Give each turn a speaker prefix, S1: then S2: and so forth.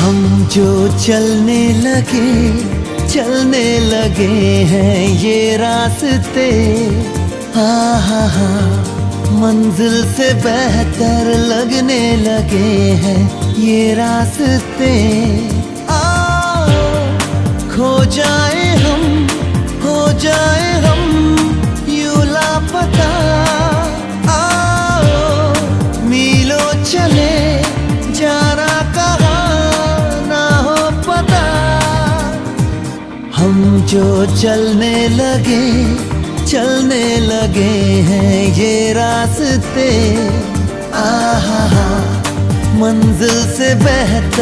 S1: हम जो चलने लगे हैं ये रास्ते, हा मंजिल से बेहतर लगने लगे हैं ये रास्ते। आओ खो जाए हम, हो जाए हम यूं लापता। आओ मीलों चले जाना कहाँ ना हो पता। हम जो चलने लगे हैं ये रास्ते, आहा मंजिल से बेहतर